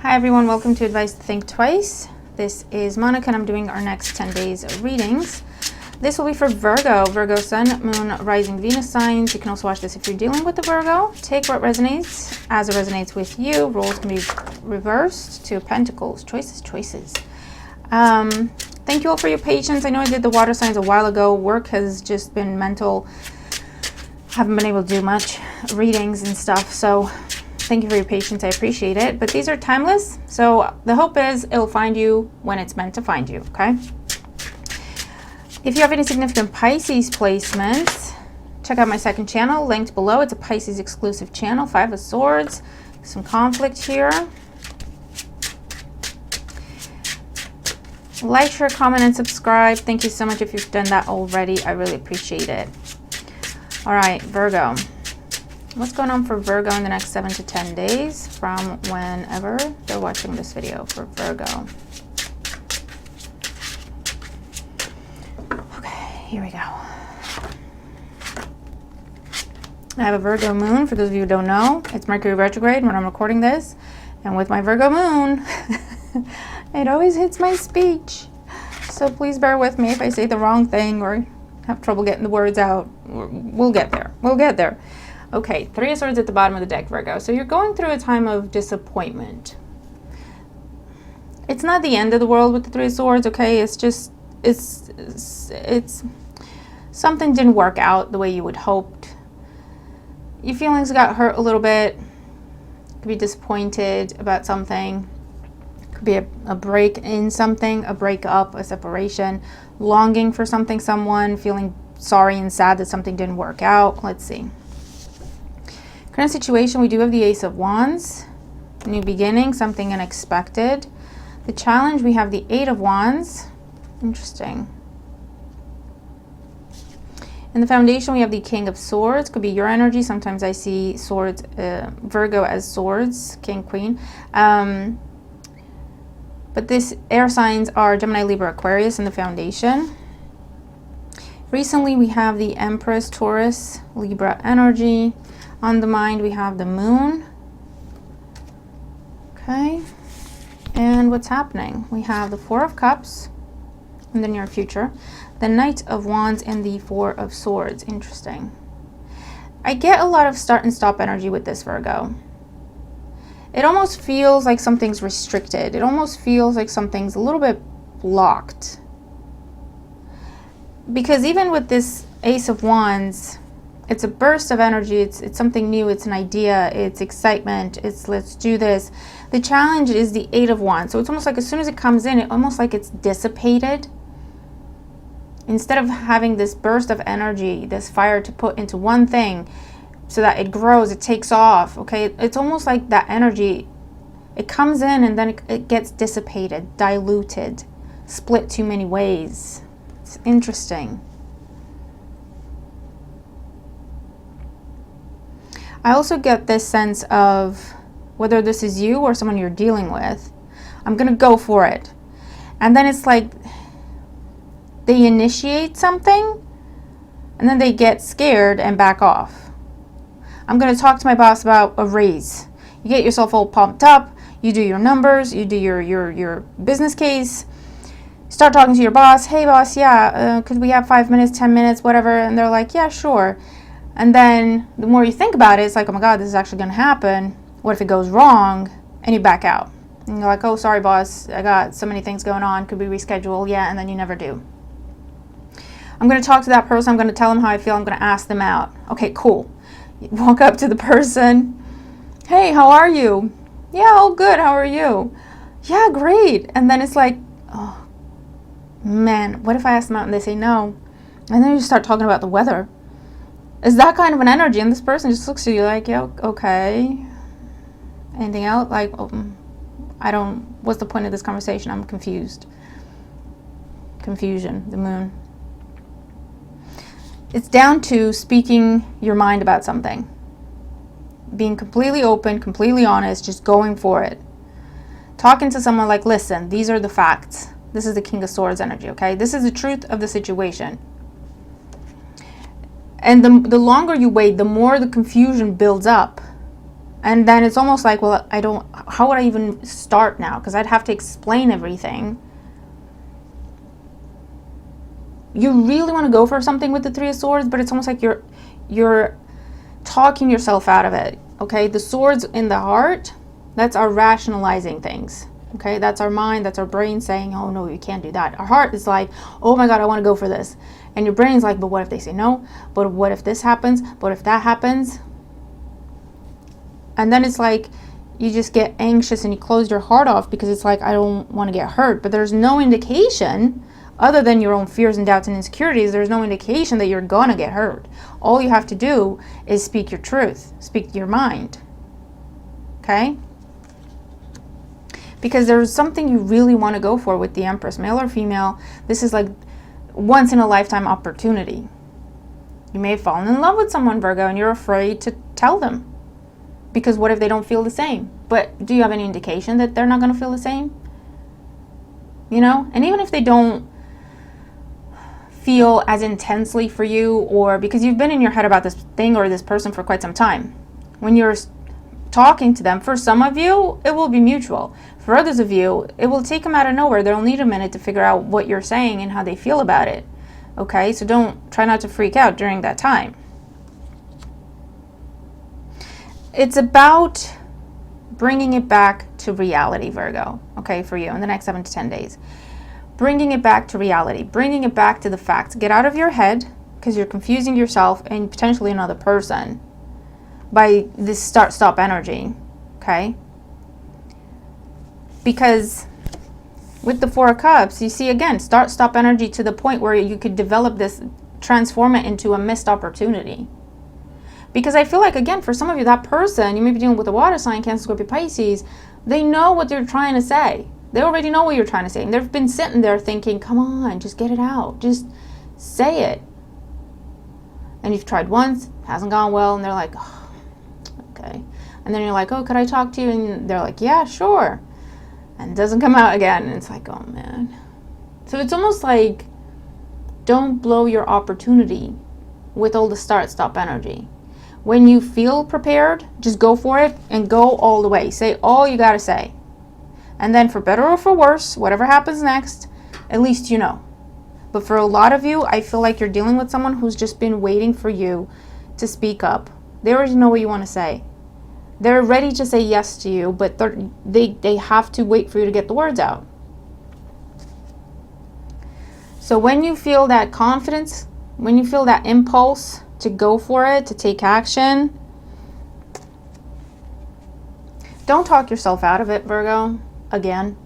Hi everyone, welcome to Advice to Think Twice. This is Monica and I'm doing our next 10 days of readings. This will be for Virgo, Sun, Moon, Rising, Venus signs. You can also watch this if you're dealing with the Virgo. Take what resonates as it resonates with you. Roles can be reversed to Pentacles. Choices. Thank you all for your patience. I know I did the water signs a while ago. Work has just been mental. Haven't been able to do much readings and stuff, so thank you for your patience. I appreciate it. But these are timeless, so the hope is it'll find you when it's meant to find you, okay? If you have any significant Pisces placements, check out my second channel, linked below. It's a Pisces exclusive channel, 5 of Swords. Some conflict here. Like, share, comment, and subscribe. Thank you so much if you've done that already. I really appreciate it. All right, Virgo. What's going on for Virgo in the next 7 to 10 days from whenever they're watching this video for Virgo? Okay, here we go. I have a Virgo moon. For those of you who don't know, it's Mercury retrograde when I'm recording this. And with my Virgo moon, it always hits my speech. So please bear with me if I say the wrong thing or have trouble getting the words out. We'll get there. We'll get there. Okay, 3 of Swords at the bottom of the deck, Virgo. So you're going through a time of disappointment. It's not the end of the world with the 3 of Swords, okay? It's just, it's something didn't work out the way you would hoped. Your feelings got hurt a little bit. Could be disappointed about something. Could be a break in something, a breakup, a separation, longing for something, someone, feeling sorry and sad that something didn't work out. Let's see. Current situation, we do have the Ace of Wands. New beginning, something unexpected. The challenge, we have the 8 of Wands. Interesting. In the foundation, we have the King of Swords. Could be your energy. Sometimes I see swords, Virgo as swords, King, Queen. But this air signs are Gemini, Libra, Aquarius in the foundation. Recently, we have the Empress, Taurus, Libra energy. On the mind, we have the Moon. Okay. And what's happening? We have the 4 of Cups in the near future, the Knight of Wands, and the 4 of Swords. Interesting. I get a lot of start and stop energy with this, Virgo. It almost feels like something's restricted. It almost feels like something's a little bit blocked. Because even with this Ace of Wands, it's a burst of energy. It's something new. It's an idea. It's excitement. It's let's do this. The challenge is the 8 of Wands. So it's almost like as soon as it comes in, it almost like it's dissipated. Instead of having this burst of energy, this fire to put into one thing so that it grows, it takes off, okay? It's almost like that energy, it comes in and then it gets dissipated, diluted, split too many ways. It's interesting. I also get this sense of whether this is you or someone you're dealing with, I'm going to go for it. And then it's like they initiate something and then they get scared and back off. I'm going to talk to my boss about a raise. You get yourself all pumped up. You do your numbers. You do your business case. Start talking to your boss. Hey, boss, yeah, could we have 5 minutes, 10 minutes, whatever? And they're like, yeah, sure. And then the more you think about it, it's like, oh my God, this is actually going to happen. What if it goes wrong? And you back out. And you're like, oh, sorry, boss. I got so many things going on. Could we reschedule? Yeah, and then you never do. I'm going to talk to that person. I'm going to tell them how I feel. I'm going to ask them out. Okay, cool. You walk up to the person. Hey, how are you? Yeah, all good. How are you? Yeah, great. And then it's like, oh, man, what if I ask them out and they say no? And then you start talking about the weather. Is that kind of an energy? And this person just looks at you like, yeah, okay. Anything else? Like, what's the point of this conversation? I'm confused. Confusion, the Moon. It's down to speaking your mind about something. Being completely open, completely honest, just going for it. Talking to someone like, listen, these are the facts. This is the King of Swords energy, okay? This is the truth of the situation. And the longer you wait, the more the confusion builds up. And then it's almost like, well, how would I even start now? Because I'd have to explain everything. You really want to go for something with the Three of Swords, but it's almost like you're talking yourself out of it. Okay, the swords in the heart, that's our rationalizing things. Okay, that's our mind, that's our brain saying, oh no, you can't do that. Our heart is like, oh my God, I want to go for this. And your brain's like, but what if they say no? But what if this happens? But if that happens? And then it's like, you just get anxious and you close your heart off because it's like, I don't want to get hurt. But there's no indication, other than your own fears and doubts and insecurities, there's no indication that you're going to get hurt. All you have to do is speak your truth, speak your mind. Okay? Because there's something you really want to go for with the Empress, male or female. This is like once in a lifetime opportunity. You may have fallen in love with someone, Virgo, and you're afraid to tell them. Because what if they don't feel the same? But do you have any indication that they're not going to feel the same? You know? And even if they don't feel as intensely for you, or because you've been in your head about this thing or this person for quite some time, when you're talking to them, for some of you, it will be mutual. For others of you, it will take them out of nowhere. They'll need a minute to figure out what you're saying and how they feel about it. Okay? So try not to freak out during that time. It's about bringing it back to reality, Virgo, okay, for you in the next 7 to 10 days. Bringing it back to reality, bringing it back to the facts. Get out of your head, because you're confusing yourself and potentially another person by this start-stop energy, okay? Because with the Four of Cups, you see, again, start-stop energy to the point where you could develop this, transform it into a missed opportunity. Because I feel like, again, for some of you, that person, you may be dealing with a water sign, Cancer, Scorpio, Pisces, they know what they're trying to say. They already know what you're trying to say. And they've been sitting there thinking, come on, just get it out. Just say it. And you've tried once, hasn't gone well, and they're like, oh, okay. And then you're like, oh, could I talk to you? And they're like, yeah, sure. And it doesn't come out again. And it's like, oh, man. So it's almost like, don't blow your opportunity with all the start-stop energy. When you feel prepared, just go for it and go all the way. Say all you got to say. And then for better or for worse, whatever happens next, at least you know. But for a lot of you, I feel like you're dealing with someone who's just been waiting for you to speak up. They already know what you want to say. They're ready to say yes to you, but they have to wait for you to get the words out. So when you feel that confidence, when you feel that impulse to go for it, to take action, don't talk yourself out of it, Virgo, again.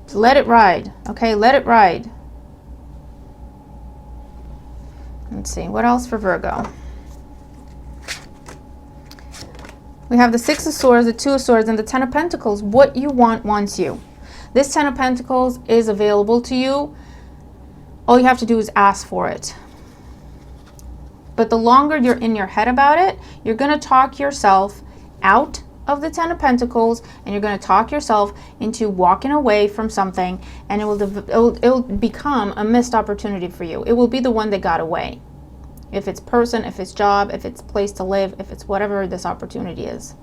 So let it ride, okay? Let it ride. Let's see, what else for Virgo? We have the Six of Swords, the Two of Swords, and the Ten of Pentacles. What you want wants you. This Ten of Pentacles is available to you. All you have to do is ask for it. But the longer you're in your head about it, you're going to talk yourself out of the Ten of Pentacles, and you're going to talk yourself into walking away from something, and it will become a missed opportunity for you. It will be the one that got away. If it's person, if it's job, if it's place to live, if it's whatever this opportunity is.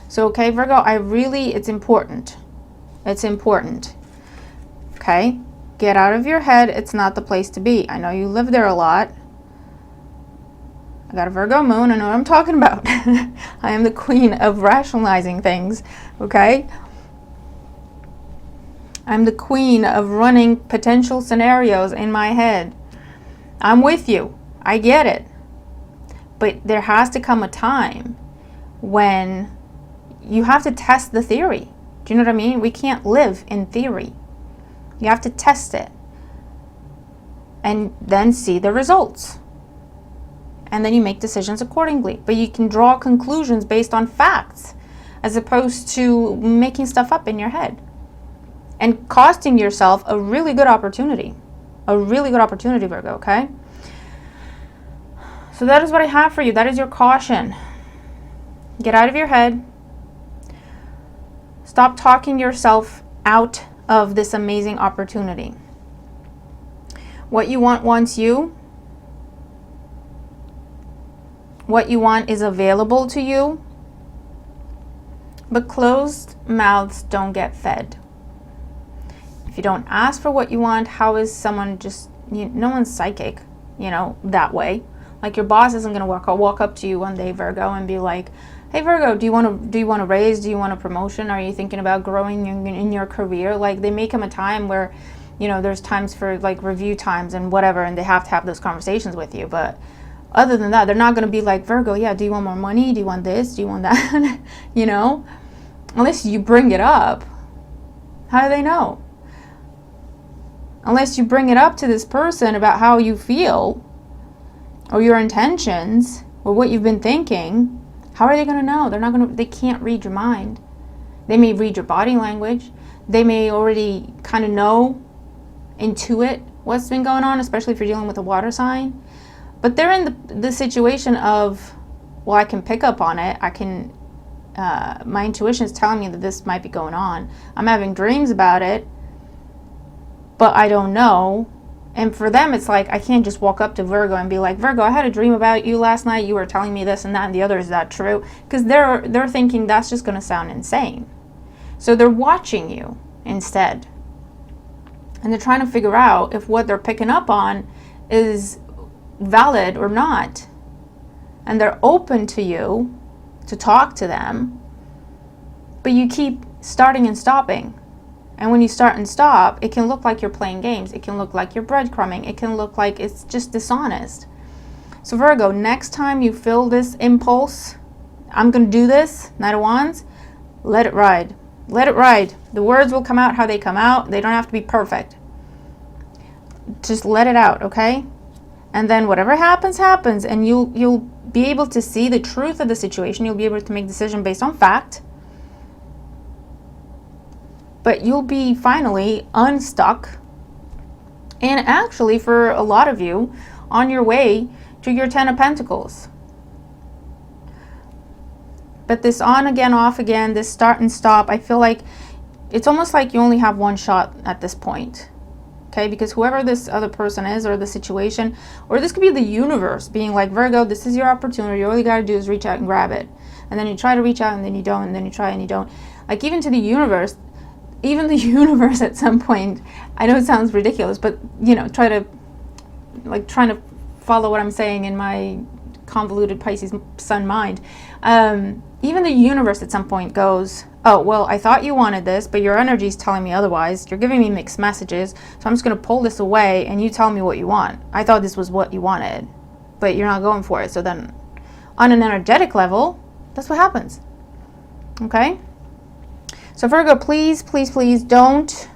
So, okay, Virgo, it's important. It's important. Okay? Get out of your head. It's not the place to be. I know you live there a lot. I got a Virgo moon. I know what I'm talking about. I am the queen of rationalizing things. Okay? I'm the queen of running potential scenarios in my head. I'm with you. I get it. But there has to come a time when you have to test the theory. Do you know what I mean? We can't live in theory. You have to test it. And then see the results. And then you make decisions accordingly. But you can draw conclusions based on facts, as opposed to making stuff up in your head. And costing yourself a really good opportunity. A really good opportunity, Virgo, okay? So that is what I have for you. That is your caution. Get out of your head. Stop talking yourself out of this amazing opportunity. What you want wants you. what you want is available to you, but closed mouths don't get fed. If you don't ask for what you want, how is someone no one's psychic, that way. Like your boss isn't going to walk up to you one day, Virgo, and be like, hey Virgo, do you want a raise? Do you want a promotion? Are you thinking about growing in your career? Like they may come a time where, there's times for like review times and whatever, and they have to have those conversations with you. But other than that, they're not going to be like, Virgo, yeah, do you want more money? Do you want this? Do you want that? Unless you bring it up. How do they know? Unless you bring it up to this person about how you feel or your intentions or what you've been thinking, how are they going to know? They can't read your mind. They may read your body language. They may already kind of know, intuit what's been going on, especially if you're dealing with a water sign. But they're in the situation of, well, I can pick up on it. My intuition is telling me that this might be going on. I'm having dreams about it, but I don't know. And for them, it's like, I can't just walk up to Virgo and be like, Virgo, I had a dream about you last night. You were telling me this and that and the other. Is that true? Because they're thinking that's just going to sound insane. So they're watching you instead. And they're trying to figure out if what they're picking up on is valid or not. And they're open to you to talk to them. But you keep starting and stopping. And when you start and stop, it can look like you're playing games. It can look like you're breadcrumbing. It can look like it's just dishonest. So Virgo, next time you feel this impulse, I'm going to do this, Knight of Wands, let it ride. Let it ride. The words will come out how they come out. They don't have to be perfect. Just let it out, okay? And then whatever happens, happens. And you'll be able to see the truth of the situation. You'll be able to make a decision based on fact. But you'll be finally unstuck. And actually, for a lot of you, on your way to your 10 of Pentacles. But this on again, off again, this start and stop, I feel like it's almost like you only have one shot at this point. Okay, because whoever this other person is or the situation, or this could be the universe being like, Virgo, this is your opportunity. All you got to do is reach out and grab it. And then you try to reach out and then you don't, and then you try and you don't. Like even to the universe, at some point, I know it sounds ridiculous, but trying to follow what I'm saying in my convoluted Pisces sun mind. Even the universe at some point goes, oh, well, I thought you wanted this, but your energy is telling me otherwise. You're giving me mixed messages, so I'm just going to pull this away and you tell me what you want. I thought this was what you wanted, but you're not going for it. So then on an energetic level, that's what happens. Okay? So Virgo, please, please, please don't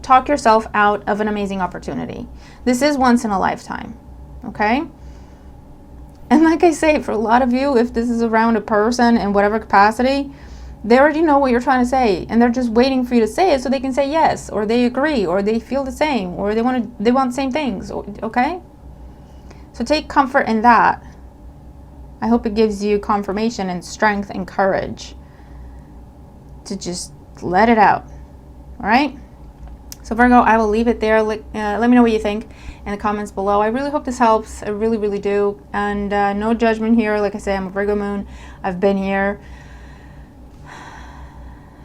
talk yourself out of an amazing opportunity. This is once in a lifetime. Okay? And like I say, for a lot of you, if this is around a person in whatever capacity, they already know what you're trying to say, and they're just waiting for you to say it so they can say yes, or they agree, or they feel the same, or they want the same things. Okay? So take comfort in that. I hope it gives you confirmation and strength and courage to just let it out. All right? So Virgo, I will leave it there. Let me know what you think in the comments below. I really hope this helps. I really, really do. And no judgment here. Like I say, I'm a Virgo moon. I've been here.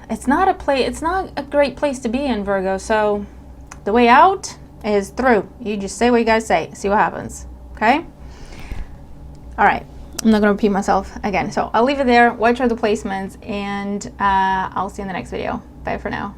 It's not a great place to be in, Virgo. So the way out is through. You just say what you guys say. See what happens. Okay? All right. I'm not going to repeat myself again. So I'll leave it there. Watch for the placements. And I'll see you in the next video. Bye for now.